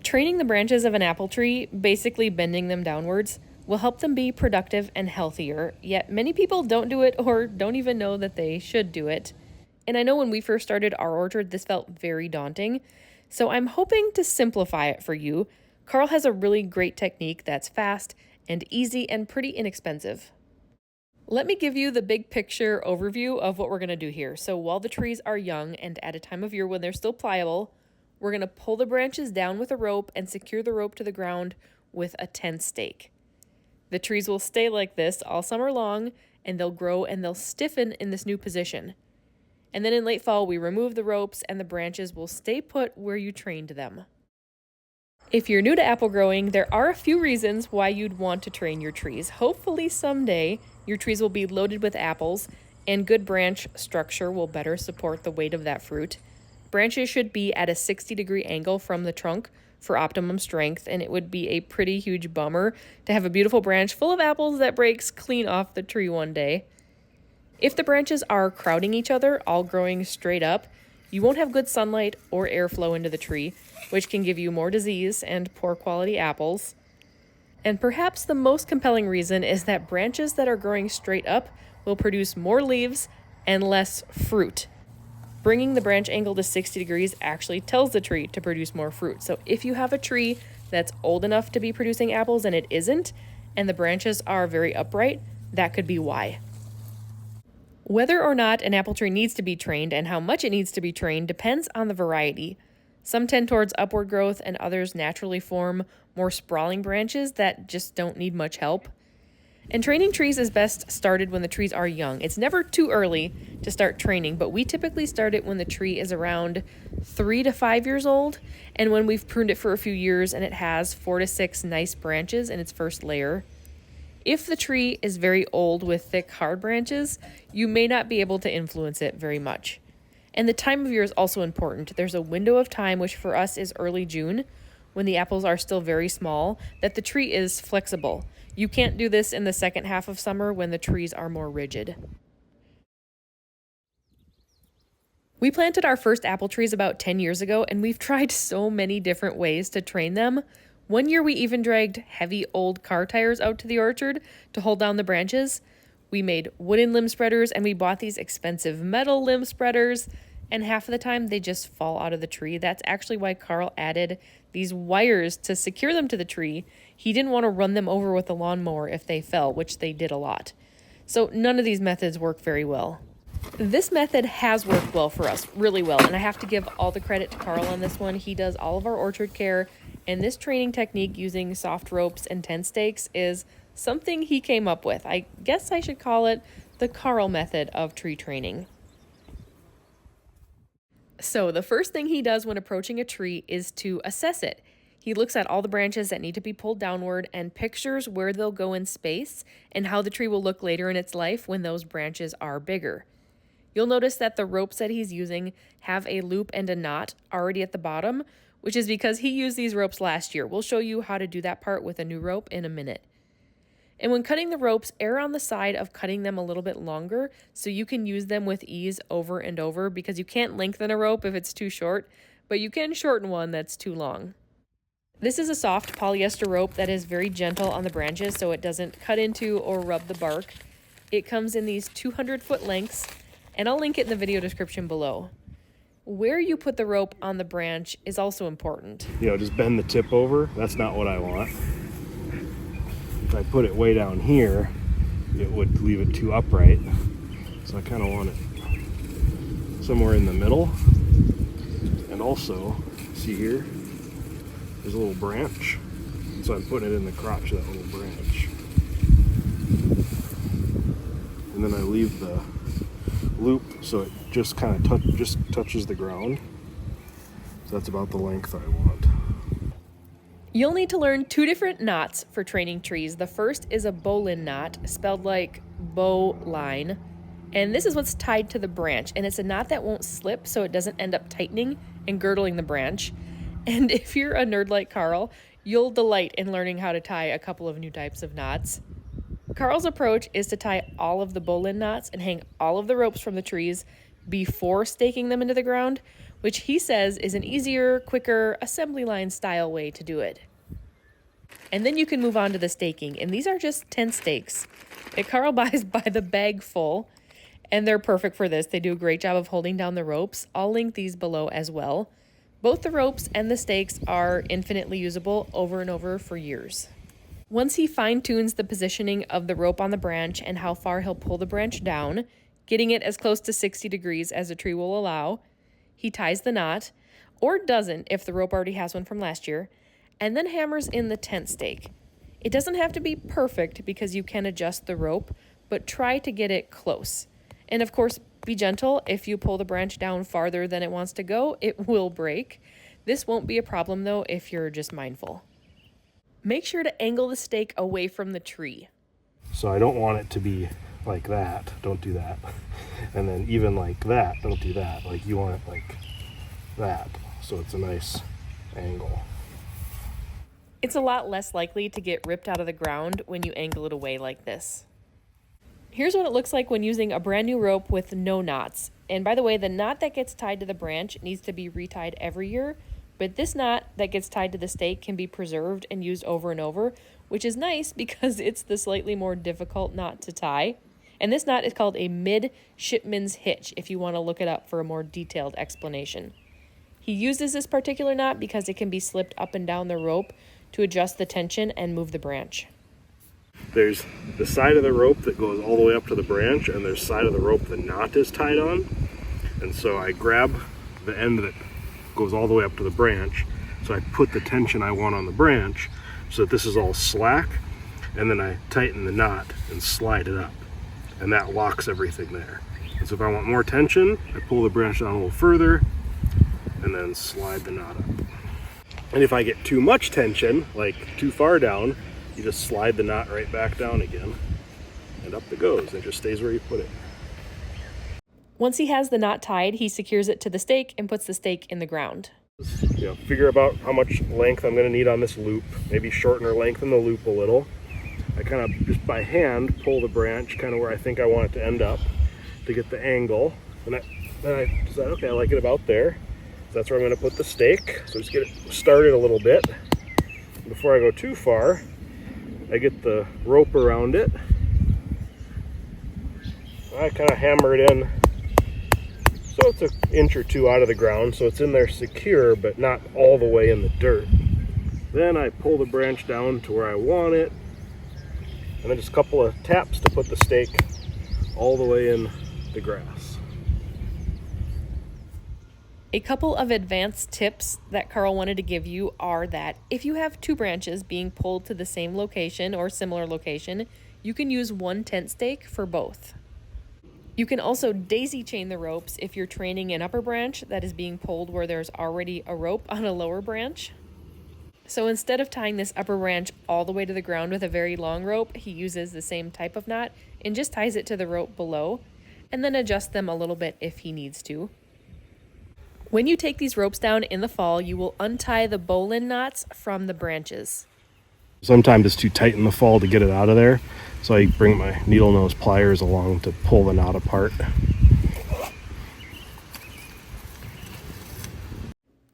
Training the branches of an apple tree, basically bending them downwards, will help them be productive and healthier, yet many people don't do it or don't even know that they should do it. And I know when we first started our orchard, this felt very daunting, so I'm hoping to simplify it for you. Carl has a really great technique that's fast and easy and pretty inexpensive. Let me give you the big picture overview of what we're going to do here. So while the trees are young and at a time of year when they're still pliable, we're going to pull the branches down with a rope and secure the rope to the ground with a tent stake. The trees will stay like this all summer long, and they'll grow and they'll stiffen in this new position. And then in late fall, we remove the ropes and the branches will stay put where you trained them. If you're new to apple growing, there are a few reasons why you'd want to train your trees. Hopefully someday your trees will be loaded with apples and good branch structure will better support the weight of that fruit. Branches should be at a 60-degree angle from the trunk for optimum strength, and it would be a pretty huge bummer to have a beautiful branch full of apples that breaks clean off the tree one day. If the branches are crowding each other, all growing straight up, you won't have good sunlight or airflow into the tree, which can give you more disease and poor quality apples. And perhaps the most compelling reason is that branches that are growing straight up will produce more leaves and less fruit. Bringing the branch angle to 60 degrees actually tells the tree to produce more fruit. So if you have a tree that's old enough to be producing apples and it isn't, and the branches are very upright, that could be why. Whether or not an apple tree needs to be trained and how much it needs to be trained depends on the variety. Some tend towards upward growth and others naturally form more sprawling branches that just don't need much help. And training trees is best started when the trees are young. It's never too early to start training, but we typically start it when the tree is around 3 to 5 years old and when we've pruned it for a few years and it has 4 to 6 nice branches in its first layer. If the tree is very old with thick, hard branches, you may not be able to influence it very much. And the time of year is also important. There's a window of time, which for us is early June, when the apples are still very small, that the tree is flexible. You can't do this in the second half of summer when the trees are more rigid. We planted our first apple trees about 10 years ago, and we've tried so many different ways to train them. One year we even dragged heavy old car tires out to the orchard to hold down the branches. We made wooden limb spreaders and we bought these expensive metal limb spreaders, and half of the time they just fall out of the tree. That's actually why Carl added these wires to secure them to the tree. He didn't want to run them over with a lawnmower if they fell, which they did a lot. So none of these methods work very well. This method has worked well for us, really well, and I have to give all the credit to Carl on this one. He does all of our orchard care, and this training technique using soft ropes and tent stakes is something he came up with. I guess I should call it the Carl method of tree training. So the first thing he does when approaching a tree is to assess it. He looks at all the branches that need to be pulled downward and pictures where they'll go in space and how the tree will look later in its life when those branches are bigger. You'll notice that the ropes that he's using have a loop and a knot already at the bottom, which is because he used these ropes last year. We'll show you how to do that part with a new rope in a minute. And when cutting the ropes, err on the side of cutting them a little bit longer so you can use them with ease over and over, because you can't lengthen a rope if it's too short, but you can shorten one that's too long. This is a soft polyester rope that is very gentle on the branches so it doesn't cut into or rub the bark. It comes in these 200-foot lengths, and I'll link it in the video description below. Where you put the rope on the branch is also important. Just bend the tip over. That's not what I want. If I put it way down here, it would leave it too upright. So I kind of want it somewhere in the middle. And also, see here, there's a little branch. So I'm putting it in the crotch of that little branch. And then I leave the loop so it just kind of touches the ground. So that's about the length I want. You'll need to learn 2 different knots for training trees. The first is a bowline knot, spelled like bow line. And this is what's tied to the branch. And it's a knot that won't slip so it doesn't end up tightening and girdling the branch. And if you're a nerd like Carl, you'll delight in learning how to tie a couple of new types of knots. Carl's approach is to tie all of the bowline knots and hang all of the ropes from the trees before staking them into the ground, which he says is an easier, quicker, assembly line style way to do it. And then you can move on to the staking, and these are just tent stakes that Carl buys by the bag full, and they're perfect for this. They do a great job of holding down the ropes. I'll link these below as well. Both the ropes and the stakes are infinitely usable over and over for years. Once he fine-tunes the positioning of the rope on the branch and how far he'll pull the branch down, getting it as close to 60 degrees as the tree will allow, he ties the knot, or doesn't if the rope already has one from last year, and then hammers in the tent stake. It doesn't have to be perfect because you can adjust the rope, but try to get it close. And of course, be gentle. If you pull the branch down farther than it wants to go, it will break. This won't be a problem though if you're just mindful. Make sure to angle the stake away from the tree. So I don't want it to be like that. Don't do that. And then even like that, don't do that. Like you want it like that. So it's a nice angle. It's a lot less likely to get ripped out of the ground when you angle it away like this. Here's what it looks like when using a brand new rope with no knots. And by the way, the knot that gets tied to the branch needs to be retied every year, but this knot that gets tied to the stake can be preserved and used over and over, which is nice because it's the slightly more difficult knot to tie. And this knot is called a midshipman's hitch if you want to look it up for a more detailed explanation. He uses this particular knot because it can be slipped up and down the rope to adjust the tension and move the branch. There's the side of the rope that goes all the way up to the branch, and there's side of the rope the knot is tied on. And so I grab the end that goes all the way up to the branch, so I put the tension I want on the branch so that this is all slack, and then I tighten the knot and slide it up, and that locks everything there. And so if I want more tension, I pull the branch down a little further and then slide the knot up. And if I get too much tension, like too far down, you just slide the knot right back down again, and up it goes. It just stays where you put it. Once he has the knot tied, he secures it to the stake and puts the stake in the ground. Figure about how much length I'm going to need on this loop. Maybe shorten or lengthen the loop a little. I kind of just by hand pull the branch kind of where I think I want it to end up to get the angle. And then I decide, okay, I like it about there. So that's where I'm going to put the stake. So just get it started a little bit. Before I go too far, I get the rope around it. I kind of hammer it in so it's an inch or two out of the ground, so it's in there secure but not all the way in the dirt. Then I pull the branch down to where I want it, and then just a couple of taps to put the stake all the way in the grass. A couple of advanced tips that Carl wanted to give you are that if you have two branches being pulled to the same location or similar location, you can use one tent stake for both. You can also daisy chain the ropes if you're training an upper branch that is being pulled where there's already a rope on a lower branch. So instead of tying this upper branch all the way to the ground with a very long rope, he uses the same type of knot and just ties it to the rope below and then adjusts them a little bit if he needs to. When you take these ropes down in the fall, you will untie the bowline knots from the branches. Sometimes it's too tight in the fall to get it out of there, so I bring my needle nose pliers along to pull the knot apart.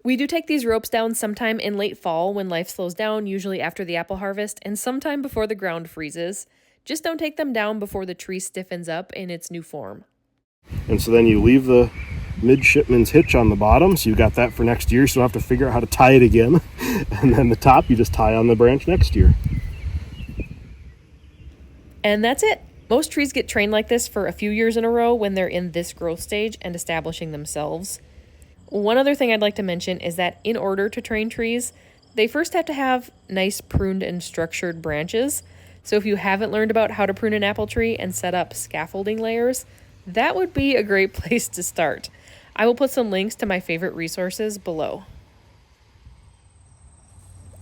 We do take these ropes down sometime in late fall when life slows down, usually after the apple harvest, and sometime before the ground freezes. Just don't take them down before the tree stiffens up in its new form. And so then you leave the midshipman's hitch on the bottom, so you got that for next year, so you don't have to figure out how to tie it again. And then the top you just tie on the branch next year. And that's it. Most trees get trained like this for a few years in a row when they're in this growth stage and establishing themselves. One other thing I'd like to mention is that in order to train trees, they first have to have nice pruned and structured branches. So if you haven't learned about how to prune an apple tree and set up scaffolding layers, that would be a great place to start. I will put some links to my favorite resources below.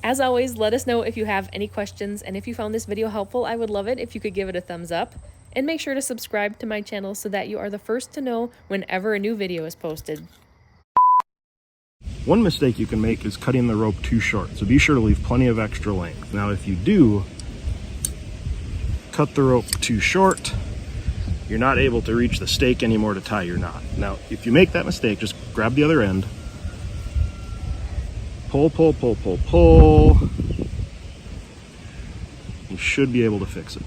As always, let us know if you have any questions, and if you found this video helpful, I would love it if you could give it a thumbs up. And make sure to subscribe to my channel so that you are the first to know whenever a new video is posted. One mistake you can make is cutting the rope too short, so be sure to leave plenty of extra length. Now if you do cut the rope too short, you're not able to reach the stake anymore to tie your knot. Now if you make that mistake, just grab the other end, pull, pull, pull, pull, pull. You should be able to fix it.